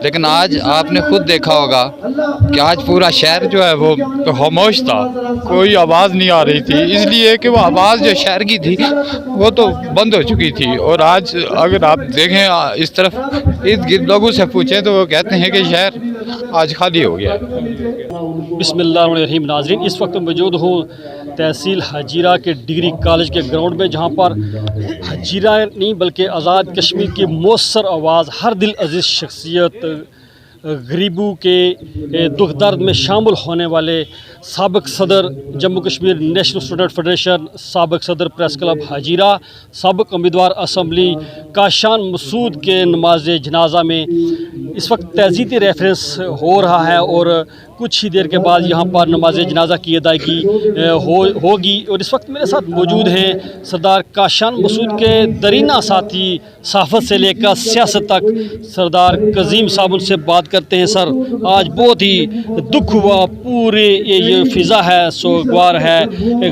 لیکن آج آپ نے خود دیکھا ہوگا کہ آج پورا شہر جو ہے وہ خاموش تھا، کوئی آواز نہیں آ رہی تھی، اس لیے کہ وہ آواز جو شہر کی تھی وہ تو بند ہو چکی تھی۔ اور آج اگر آپ دیکھیں اس طرف ارد گرد لوگوں سے پوچھیں تو وہ کہتے ہیں کہ شہر آج خالی ہو گیا ہے۔ بسم اللہ الرحمن الرحیم۔ ناظرین، اس وقت موجود ہوں تحصیل حجیرہ کے ڈگری کالج کے گراؤنڈ میں، جہاں پر حجیرہ نہیں بلکہ آزاد کشمیر کی مؤثر آواز، ہر دل عزیز شخصیت، غریبوں کے دکھ درد میں شامل ہونے والے سابق صدر Jammu Kashmir national student federation, سابق صدر پریس کلب حجیرہ، سابق امیدوار اسمبلی کاشان مسعود کے نماز جنازہ میں اس وقت تعزیتی ریفرنس ہو رہا ہے، اور کچھ ہی دیر کے بعد یہاں پر نماز جنازہ کی ادائیگی ہوگی۔ اور اس وقت میرے ساتھ موجود ہیں سردار کاشان مسعود کے درینہ ساتھی، صحافت سے لے کر سیاست تک، سردار کظیم صاحب۔ ان سے بات کرتے ہیں۔ سر، آج بہت ہی دکھ ہوا، پورے یہ فضا ہے، سوگوار ہے،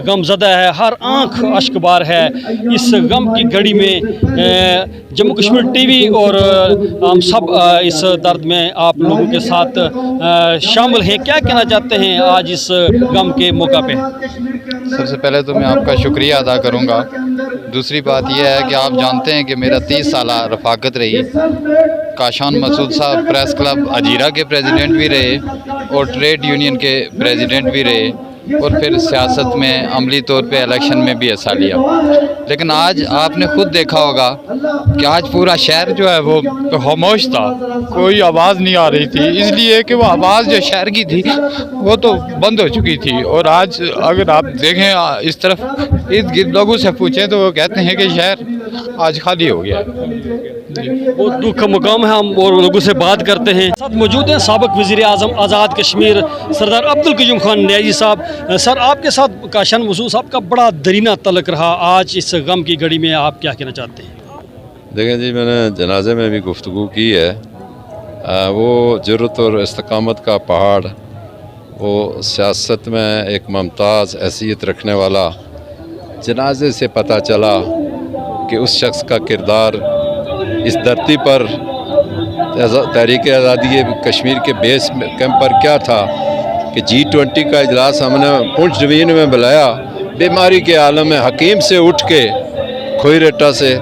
غم زدہ ہے، ہر آنکھ اشک بار ہے۔ اس غم کی گھڑی میں جموں کشمیر ٹی وی اور ہم سب اس درد میں آپ لوگوں کے ساتھ شامل ہیں۔ کیا کہنا چاہتے ہیں آج اس غم کے موقع پہ؟ سب سے پہلے تو میں آپ کا شکریہ ادا کروں گا۔ دوسری بات یہ ہے کہ آپ جانتے ہیں کہ میرا 30 سالہ رفاقت رہی۔ کاشان مسعود صاحب پریس کلب حجیرہ کے پریزیڈنٹ بھی رہے اور ٹریڈ یونین کے پریزیڈنٹ بھی رہے، اور پھر سیاست میں عملی طور پہ الیکشن میں بھی حصہ لیا۔ لیکن آج آپ نے خود دیکھا ہوگا کہ آج پورا شہر جو ہے وہ خاموش تھا، کوئی آواز نہیں آ رہی تھی، اس لیے کہ وہ آواز جو شہر کی تھی وہ تو بند ہو چکی تھی۔ اور آج اگر آپ دیکھیں اس طرف ارد گرد لوگوں سے پوچھیں تو وہ کہتے ہیں کہ شہر آج خالی ہو گیا ہے۔ بہت دکھ کا مقام ہے، ہم اور لوگوں سے بات کرتے ہیں۔ ساتھ موجود ہیں سابق وزیر اعظم آزاد کشمیر سردار عبدالقیوم خان نیازی صاحب۔ سر، آپ کے ساتھ کاشان مسعود صاحب کا بڑا درینہ تعلق رہا، آج اس غم کی گھڑی میں آپ کیا کہنا چاہتے ہیں؟ دیکھیں جی، میں نے جنازے میں بھی گفتگو کی ہے۔ وہ جرأت اور استقامت کا پہاڑ، وہ سیاست میں ایک ممتاز حیثیت رکھنے والا، جنازے سے پتہ چلا کہ اس شخص کا کردار اس دھرتی پر تحریک آزادی کشمیر کے بیس کیمپ پر کیا تھا کہ G20 کا اجلاس ہم نے پونچھ ڈویژن میں بلایا، بیماری کے عالم حکیم سے اٹھ کے کھوئی ریٹا سے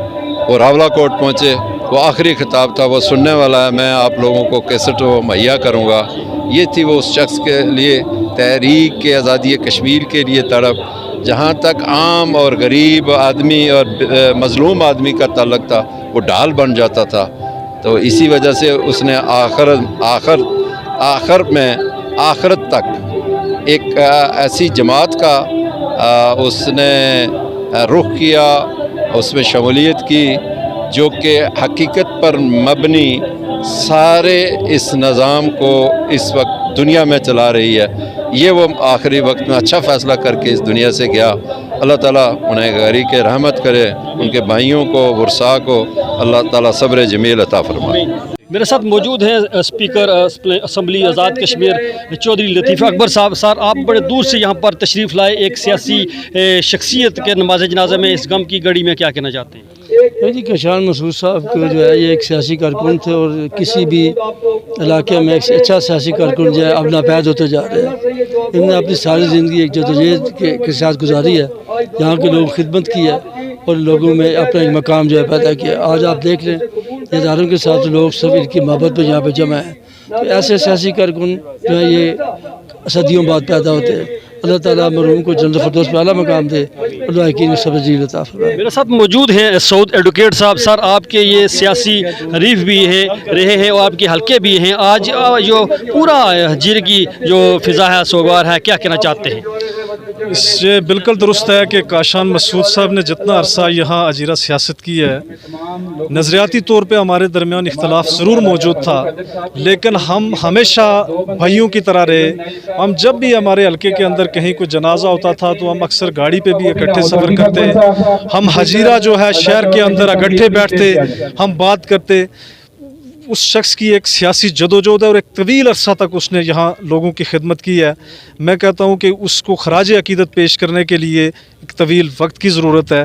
اور حوالہ کوٹ پہنچے۔ وہ آخری خطاب تھا، وہ سننے والا ہے، میں آپ لوگوں کو کیسٹ مہیا کروں گا۔ یہ تھی وہ اس شخص کے لیے تحریک آزادی کشمیر کے لیے تڑپ، جہاں تک عام اور غریب آدمی اور مظلوم آدمی کا تعلق تھا وہ ڈھال بن جاتا تھا۔ تو اسی وجہ سے اس نے آخرت تک ایک ایسی جماعت کا اس نے رخ کیا، اس میں شمولیت کی، جو کہ حقیقت پر مبنی سارے اس نظام کو اس وقت دنیا میں چلا رہی ہے۔ یہ وہ آخری وقت میں اچھا فیصلہ کر کے اس دنیا سے گیا۔ اللہ تعالیٰ انہیں غری کے رحمت کرے، ان کے بھائیوں کو، ورثاء کو اللہ تعالیٰ صبر جمیل عطا فرمائے۔ میرے ساتھ موجود ہیں اسپیکر اسمبلی آزاد کشمیر چودھری لطیف اکبر صاحب۔ سر، آپ بڑے دور سے یہاں پر تشریف لائے، ایک سیاسی شخصیت کے نماز جنازہ میں اس غم کی گھڑی میں کیا کہنا چاہتے ہیں؟ جی، کاشان مسعود صاحب کو جو ہے یہ ایک سیاسی کارکن تھے، اور کسی بھی علاقے میں ایک اچھا سیاسی کارکن جو ہے اب ناپید ہوتے جا رہے ہیں۔ انہوں نے اپنی ساری زندگی ایک جدوجہد کے ساتھ گزاری ہے، یہاں کے لوگوں خدمت کی ہے اور لوگوں میں اپنا ایک مقام جو ہے پیدا کیا۔ آج آپ دیکھ لیں اداروں کے ساتھ لوگ سب ان کی محبت پہ یہاں پہ جمع ہیں۔ تو ایسے سیاسی کارکن جو ہے یہ صدیوں بعد پیدا ہوتے ہیں۔ اللہ تعالیٰ مرحوم کو جنت الفردوس میں اعلیٰ مقام دے اور لائقین صبر جمیل عطا فرمائے۔ میرے ساتھ موجود ہیں سعود ایڈوکیٹ صاحب۔ سر، آپ کے یہ سیاسی حریف بھی ہیں، رہے ہیں، اور آپ کے حلقے بھی ہیں۔ آج جو پورا حجیرہ کی جو فضا ہے، سوگوار ہے، کیا کہنا چاہتے ہیں؟ یہ بالکل درست ہے کہ کاشان مسعود صاحب نے جتنا عرصہ یہاں حجیرہ سیاست کی ہے، نظریاتی طور پہ ہمارے درمیان اختلاف ضرور موجود تھا، لیکن ہم ہمیشہ بھائیوں کی طرح رہے۔ ہم جب بھی ہمارے حلقے کے اندر کہیں کوئی جنازہ ہوتا تھا تو ہم اکثر گاڑی پہ بھی اکٹھے سفر کرتے۔ ہم حجیرہ جو ہے شہر کے اندر اکٹھے بیٹھتے، ہم بات کرتے۔ اس شخص کی ایک سیاسی جدوجہد ہے اور ایک طویل عرصہ تک اس نے یہاں لوگوں کی خدمت کی ہے۔ میں کہتا ہوں کہ اس کو خراج عقیدت پیش کرنے کے لیے ایک طویل وقت کی ضرورت ہے۔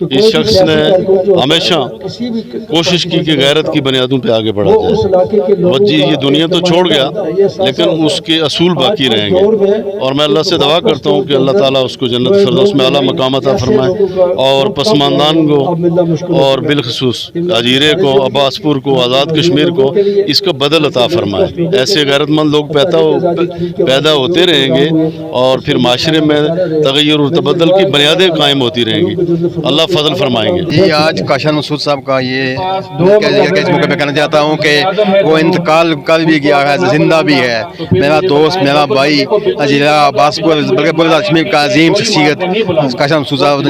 اس شخص نے ہمیشہ کوشش کی کہ غیرت کی بنیادوں پہ آگے بڑھا جائے. وجی یہ دنیا تو چھوڑ گیا لیکن اس کے اصول باقی رہیں گے, اور میں اللہ سے دعا کرتا ہوں کہ اللہ تعالیٰ اس کو جنت فردوس میں اعلیٰ مقام عطا فرمائے, اور پسماندان کو اور بالخصوص اجیرے کو, عباس پور کو, آزاد کشمیر کو اس کا بدل عطا فرمائے. ایسے غیرت مند لوگ پیدا ہوتے رہیں گے اور پھر معاشرے میں تغیر و تبدل کی بنیادیں قائم ہوتی رہیں گی. اللہ فضل فرمائیں گے. جی آج کاشان مسعود صاحب کا یہ اس موقع پہ کہنا چاہتا ہوں کہ وہ انتقال کر بھی گیا ہے, زندہ بھی ہے. میرا دوست, میرا بھائی اجیرہ عباس پور بلکہ پورے کشمیر کا عظیم شخصیت کاشان مسعود صاحب,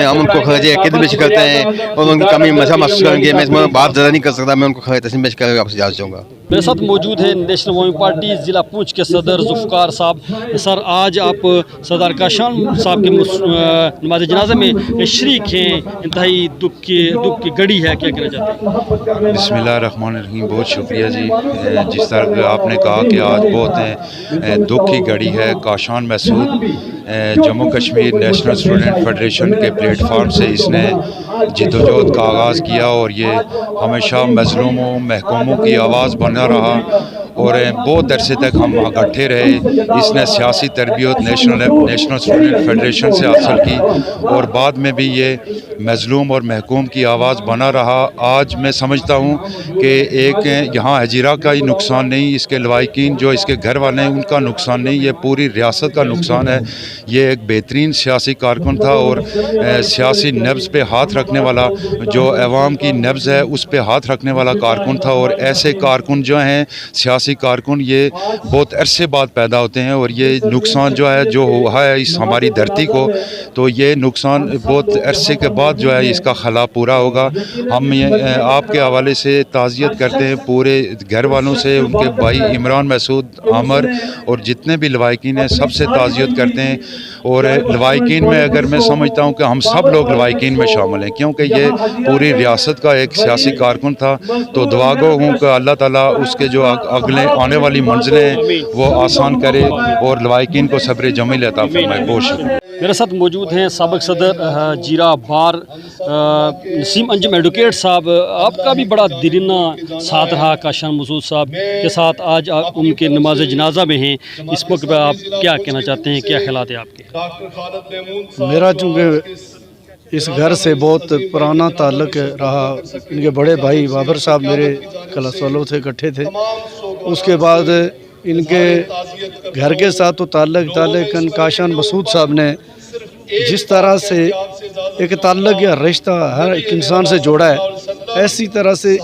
ہم ان کو خراج عقیدت پیش کرتے ہیں اور ان کی کمی ہمیشہ محسوس کریں گے. میں اس میں بات زیادہ نہیں کر سکتا, میں ان کو خراج تسلیم پیش کر کے آپ سے اجازت چاہوں گا. میرے ساتھ موجود ہیں نیشنل عوامی پارٹی ضلع پونچھ کے صدر ذوالفقار صاحب. سر, آج آپ سردار کاشان صاحب کے نماز جنازہ میں شریک ہیں, انتہائی دکھ کی گھڑی ہے, کیا کہنا چاہتے ہیں؟ بسم اللہ الرحمن الرحیم. بہت شکریہ جی. جس طرح آپ نے کہا کہ آج بہت دکھ کی گھڑی ہے. Kashan Masood Jammu Kashmir national student federation کے پلیٹ فارم سے اس نے جدوجہد کا آغاز کیا اور یہ ہمیشہ مظلوموں محکوموں کی آواز بنا رہا اور بہت عرصے تک ہم اکٹھے رہے. اس نے سیاسی تربیت نیشنل اسٹوڈنٹ فیڈریشن سے حاصل کی اور بعد میں بھی یہ مظلوم اور محکوم کی آواز بنا رہا. آج میں سمجھتا ہوں کہ ایک یہاں حجیرہ کا ہی نقصان نہیں, اس کے لوائقین جو اس کے گھر والے ہیں ان کا نقصان نہیں, یہ پوری ریاست کا نقصان ہے. یہ ایک بہترین سیاسی کارکن تھا اور سیاسی نبض پہ ہاتھ رکھنے والا, جو عوام کی نبض ہے اس پہ ہاتھ رکھنے والا کارکن تھا. اور ایسے کارکن جو ہیں سیاسی کارکن یہ بہت عرصے بعد پیدا ہوتے ہیں اور یہ نقصان جو ہے جو ہوا ہے اس ہماری دھرتی کو, تو یہ نقصان بہت عرصے کے بعد جو ہے اس کا خلا پورا ہوگا. ہم آپ کے حوالے سے تعزیت کرتے ہیں پورے گھر والوں سے, ان کے بھائی عمران مسعود, عامر اور جتنے بھی لوائقین ہیں سب سے تعزیت کرتے ہیں. اور لوائقین میں اگر میں سمجھتا ہوں کہ ہم سب لوگ لوائقین میں شامل ہیں کیونکہ یہ پوری ریاست کا ایک سیاسی کارکن تھا. تو دعا گو ہوں کہ اللہ تعالیٰ اس کے جو اگلے آنے والی منزلیں ہیں وہ آسان کرے اور لوائقین کو صبر جمیل عطا فرمائے. بہت شکریہ. میرے ساتھ موجود ہیں سابق صدر جیرہ بار نسیم انجم ایڈوکیٹ صاحب. آپ کا بھی بڑا دیرینہ ساتھ رہا کاشان مسعود صاحب کے ساتھ, آج آپ ان کے نماز جنازہ میں ہیں. اس وقت پہ آپ کیا کہنا چاہتے ہیں, کیا خیالات ہیں آپ کے؟ میرا چونکہ اس گھر سے بہت پرانا تعلق رہا, ان کے بڑے بھائی بابر صاحب میرے کلاس والوں تھے, اکٹھے تھے. اس کے بعد ان کے گھر کے ساتھ تو تعلق تھا, لیکن کاشان مسعود صاحب نے جس طرح سے ایک تعلق یا رشتہ ہر ایک انسان سے جوڑا ہے, ایسی طرح سے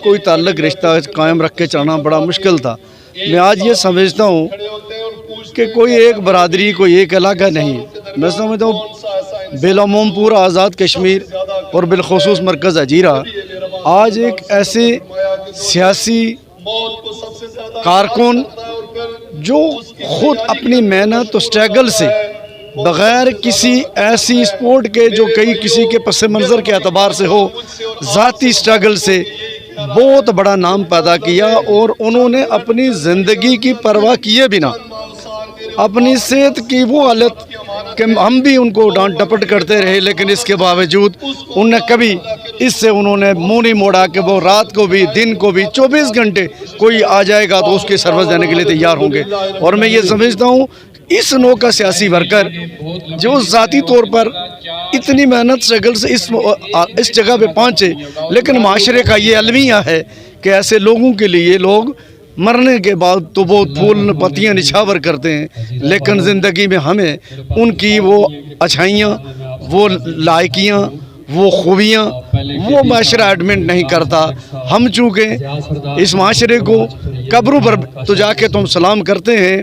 کوئی تعلق رشتہ قائم رکھ کے چلنا بڑا مشکل تھا. میں آج یہ سمجھتا ہوں کہ کوئی ایک برادری, کوئی ایک علاقہ نہیں. میں سمجھتا ہوں بالعموم پورا آزاد کشمیر اور بالخصوص مرکز حجیرہ آج ایک ایسے سیاسی کارکن جو خود اپنی محنت و سٹرگل سے بغیر کسی ایسی سپورٹ کے جو کسی کے پس منظر کے اعتبار سے ہو, ذاتی سٹرگل سے بہت بڑا نام پیدا کیا. اور انہوں نے اپنی زندگی کی پرواہ کیے بنا اپنی صحت کی وہ حالت کہ ہم بھی ان کو ڈانٹ ڈپٹ کرتے رہے, لیکن اس کے باوجود انہوں نے کبھی اس سے انہوں نے منہ نہیں موڑا کہ وہ رات کو بھی دن کو بھی 24 گھنٹے کوئی آ جائے گا تو اس کی سروس دینے کے لیے تیار ہوں گے. اور میں یہ سمجھتا ہوں اس نوع کا سیاسی ورکر جو ذاتی طور پر اتنی محنت اسٹرگل سے اس جگہ پہ پہنچے, لیکن معاشرے کا یہ المیہ ہے کہ ایسے لوگوں کے لیے لوگ مرنے کے بعد تو بہت پھول پتیاں نچھاور کرتے ہیں, لیکن زندگی میں ہمیں ان کی وہ اچھائیاں, وہ لائقیاں, وہ خوبیاں وہ معاشرہ ایڈمنٹ نہیں کرتا. ہم چونکہ اس معاشرے کو قبروں پر تو جا کے تم سلام کرتے ہیں,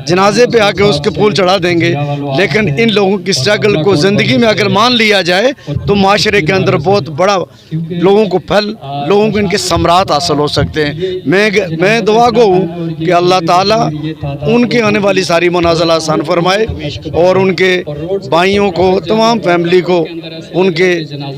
جنازے پہ آ کے اس کے پھول چڑھا دیں گے, لیکن ان لوگوں کی سٹرگل کو زندگی میں اگر مان لیا جائے تو معاشرے کے اندر بہت بڑا لوگوں کو پھل, لوگوں کو ان کے ثمرات حاصل ہو سکتے ہیں. میں دعا گو ہوں کہ اللہ تعالیٰ ان کے آنے والی ساری منازل آسان فرمائے اور ان کے بھائیوں کو, تمام فیملی کو, ان کے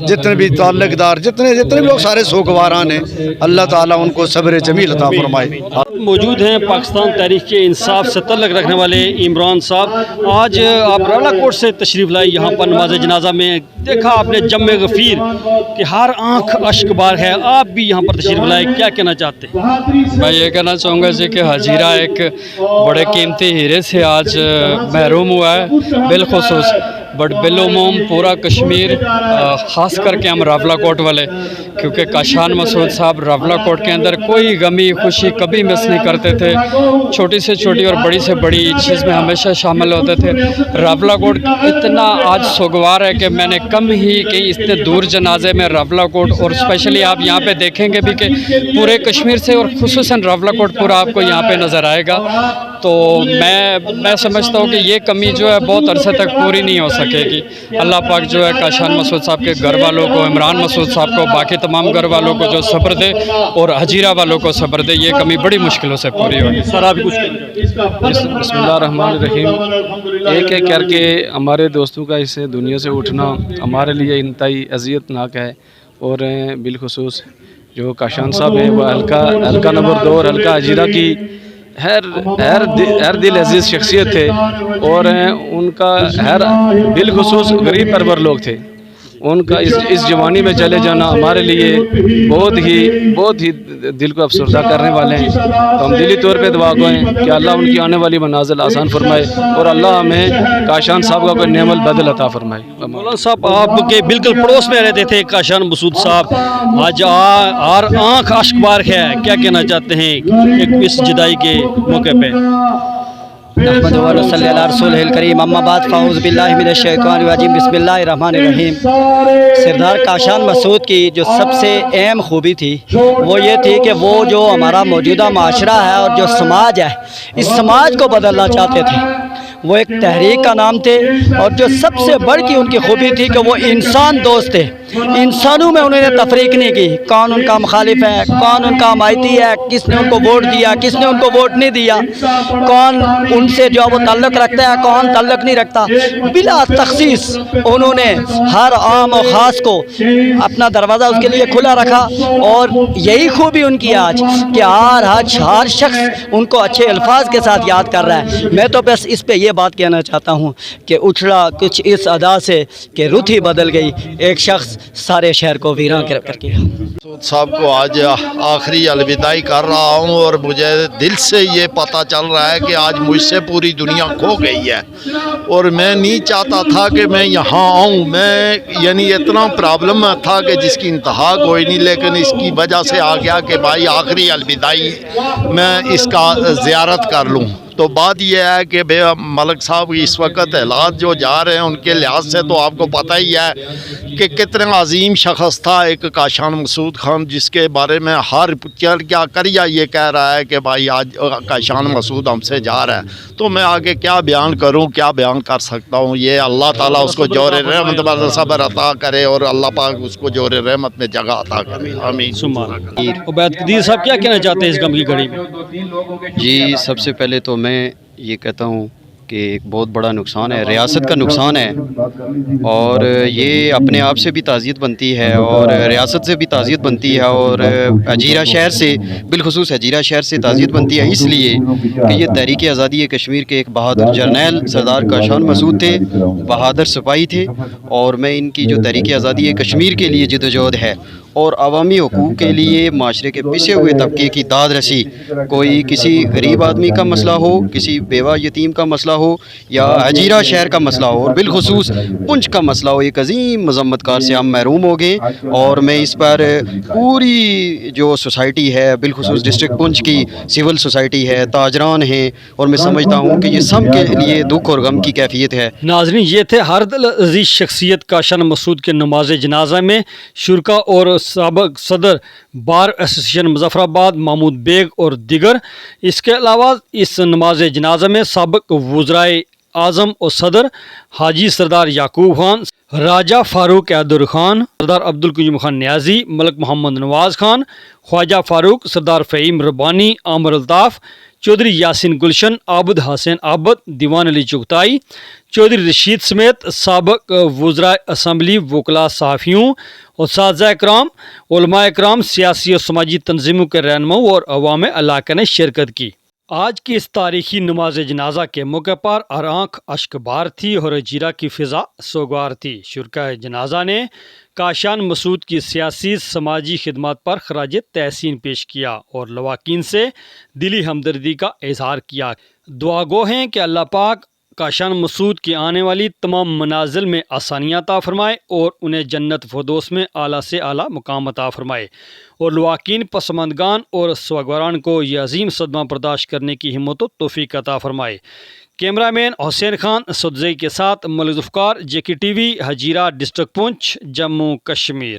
جتنے بھی تعلق دار جتنے بھی لوگ سارے سوگواران ہیں, اللہ تعالیٰ ان کو صبر جمیل عطا فرمائے. موجود ہیں پاکستان تحریک انصاف سے تعلق رکھنے والے عمران صاحب، آج آپ راولا کوٹ سے تشریف لائی یہاں پر نماز جنازہ میں، دیکھا آپ نے جم غفیر کہ ہر آنکھ اشک بار ہے، آپ بھی یہاں پر تشریف لائے، کیا کہنا چاہتے ہیں؟ میں یہ کہنا چاہوں گا جی کہ حجیرہ ایک بڑے قیمتی ہیرے سے آج محروم ہوا ہے، بالخصوص بٹ بالعموم پورا کشمیر، خاص کر کے ہم راولا کوٹ والے، کیونکہ کاشان مسعود صاحب راولا کوٹ کے اندر کوئی غمی خوشی کبھی مس نہیں کرتے تھے، چھوٹی سے چھوٹی اور بڑی سے بڑی چیز میں ہمیشہ شامل ہوتے تھے۔ راولا کوٹ اتنا آج سوگوار ہے کہ میں نے کم ہی کہیں اتنے دور جنازے میں راولا کوٹ، اور اسپیشلی آپ یہاں پہ دیکھیں گے بھی کہ پورے کشمیر سے اور خصوصاً راولا کوٹ پورا آپ کو یہاں پہ نظر آئے گا۔ تو میں سمجھتا ہوں کہ یہ کمی جو ہے بہت عرصے تک پوری نہیں ہو سکے گی۔ اللہ پاک جو ہے کاشان مسعود صاحب کے گھر والوں کو، عمران مسعود صاحب کو، باقی تمام گھر والوں کو جو صبر دے اور حجیرہ والوں کو صبر دے، یہ کمی بڑی مشکلوں سے پوری ہوگی۔ سر آپ بھی کچھ بسم اللہ الرحمن الرحیم۔ ایک ایک کر کے ہمارے دوستوں کا اس دنیا سے اٹھنا ہمارے لیے انتہائی اذیت ناک ہے، اور بالخصوص جو کاشان صاحب ہیں وہ حلقہ نمبر 2 اور حلقہ حجیرہ کی ہر دل عزیز شخصیت تھے، اور ان کا بالخصوص غریب پرور لوگ تھے۔ ان کا اس جوانی میں چلے جانا ہمارے لیے بہت ہی دل کو افسردہ کرنے والے ہیں۔ تو ہم دلی طور پہ دعا گوئیں کہ اللہ ان کی آنے والی منازل آسان فرمائے، اور اللہ ہمیں کاشان صاحب کا کوئی نعم البدل عطا فرمائے۔ مولانا صاحب، آپ کے بالکل پڑوس میں رہتے تھے کاشان مسعود صاحب، آج ہر آنکھ اشک بار ہے، کیا کہنا چاہتے ہیں اس جدائی کے موقع پہ؟ نحمدہ و نصلی علی رسولہ الکریم، اما بعد فاعوذ باللہ من الشیطان الرجیم، بسم اللہ الرحمن الرحیم۔ سردار کاشان مسعود کی جو سب سے اہم خوبی تھی وہ یہ تھی کہ وہ جو ہمارا موجودہ معاشرہ ہے اور جو سماج ہے، اس سماج کو بدلنا چاہتے تھے۔ وہ ایک تحریک کا نام تھے، اور جو سب سے بڑھ کی ان کی خوبی تھی کہ وہ انسان دوست تھے۔ انسانوں میں انہوں نے تفریق نہیں کی، کون ان کا مخالف ہے، کون ان کا حمایتی ہے، کس نے ان کو ووٹ دیا، کس نے ان کو ووٹ نہیں دیا، کون ان سے جو وہ تعلق رکھتا ہے، کون تعلق نہیں رکھتا، بلا تخصیص انہوں نے ہر عام و خاص کو اپنا دروازہ اس کے لیے کھلا رکھا۔ اور یہی خوبی ان کی آج کہ ہر شخص ان کو اچھے الفاظ کے ساتھ یاد کر رہا ہے۔ میں تو بس اس پہ یہ بات کہنا چاہتا ہوں کہ اچھڑا کچھ اس ادا سے کہ رت ہی بدل گئی، ایک شخص سارے شہر کو ویراں کر کے۔ مسعود صاحب کو آج آخری الوداعی کر رہا ہوں، اور مجھے دل سے یہ پتہ چل رہا ہے کہ آج مجھ سے پوری دنیا کھو گئی ہے، اور میں نہیں چاہتا تھا کہ میں یہاں آؤں۔ میں یعنی اتنا پرابلم میں تھا کہ جس کی انتہا کوئی نہیں، لیکن اس کی وجہ سے آ گیا کہ بھائی آخری الوداعی میں اس کا زیارت کر لوں۔ تو بات یہ ہے کہ ملک صاحب اس وقت حالات جو جا رہے ہیں ان کے لحاظ سے تو آپ کو پتہ ہی ہے کہ کتنا عظیم شخص تھا ایک کاشان مسعود خان، جس کے بارے میں ہر کیا کریا یہ کہہ رہا ہے کہ بھائی آج کاشان مسعود ہم سے جا رہا ہے۔ تو میں آگے کیا بیان کروں، کیا بیان کر سکتا ہوں؟ یہ اللہ تعالیٰ اس کو جور رحمت پر صبر عطا کرے، اور اللہ پاک اس کو جور رحمت میں جگہ عطا کرے، آمین۔ عبید قدیر صاحب کیا کہنا چاہتے ہیں اس غم کی گھڑی میں؟ جی، سب سے پہلے تو میں یہ کہتا ہوں کہ ایک بہت بڑا نقصان ہے، ریاست کا نقصان ہے، اور یہ اپنے آپ سے بھی تعزیت بنتی ہے اور ریاست سے بھی تعزیت بنتی ہے، اور حجیرہ شہر سے بالخصوص حجیرہ شہر سے تعزیت بنتی ہے، اس لیے کہ یہ تحریک آزادی کشمیر کے ایک بہادر جرنیل سردار کاشان مسعود تھے، بہادر سپاہی تھے، اور میں ان کی جو تحریک آزادی کشمیر کے لیے جدوجہد ہے اور عوامی حقوق کے لیے معاشرے کے پسے ہوئے طبقے کی داد رسی، کوئی کسی غریب آدمی کا مسئلہ ہو، کسی بیوہ یتیم کا مسئلہ ہو، یا حجیرہ شہر کا مسئلہ ہو، اور بالخصوص پنچ کا مسئلہ ہو، ایک عظیم مذمت کار سے ہم محروم ہو گئے۔ اور میں اس پر پوری جو سوسائٹی ہے، بالخصوص ڈسٹرکٹ پنچ کی سول سوسائٹی ہے، تاجران ہیں، اور میں سمجھتا ہوں کہ یہ سب کے لیے دکھ اور غم کی کیفیت ہے۔ ناظرین، یہ تھے ہر دل عزیز شخصیت کاشان مسعود کے نماز جنازہ میں شرکا اور سابق صدر بار ایسوسیشن مظفر آباد محمود بیگ اور دیگر۔ اس کے علاوہ اس نماز جنازہ میں سابق وزرائے اعظم اور صدر حاجی سردار یعقوب خان، راجہ فاروق عیدر خان، سردار عبدالقیوم خان نیازی، ملک محمد نواز خان، خواجہ فاروق، سردار فہیم ربانی، عامر الطاف، چودھری یاسین گلشن، عابد حسین عابد، دیوان علی چغتائی، چودھری رشید سمیت سابق وزرائے اسمبلی، وکلاء، صحافیوں، اساتذہ اکرام، علماء اکرام، سیاسی اور سماجی تنظیموں کے رہنماؤں اور عوام علاقہ نے شرکت کی۔ آج کی اس تاریخی نماز جنازہ کے موقع پر ہر آنکھ اشکبار تھی اور ہجیرہ کی فضا سوگوار تھی۔ شرکاء جنازہ نے کاشان مسعود کی سیاسی سماجی خدمات پر خراج تحسین پیش کیا اور لواحقین سے دلی ہمدردی کا اظہار کیا۔ دعا گو ہیں کہ اللہ پاک کاشان مسعود کی آنے والی تمام منازل میں آسانیاں عطا فرمائے اور انہیں جنت فردوس میں اعلیٰ سے اعلیٰ مقام عطا فرمائے، اور لواحقین پسماندگان اور سوگواران کو یہ عظیم صدمہ برداشت کرنے کی ہمت و توفیق عطا فرمائے۔ کیمرہ مین حسین خان سدزئی کے ساتھ ملک Zulfiqar, JK TV، Hajira district پونچھ، جموں کشمیر۔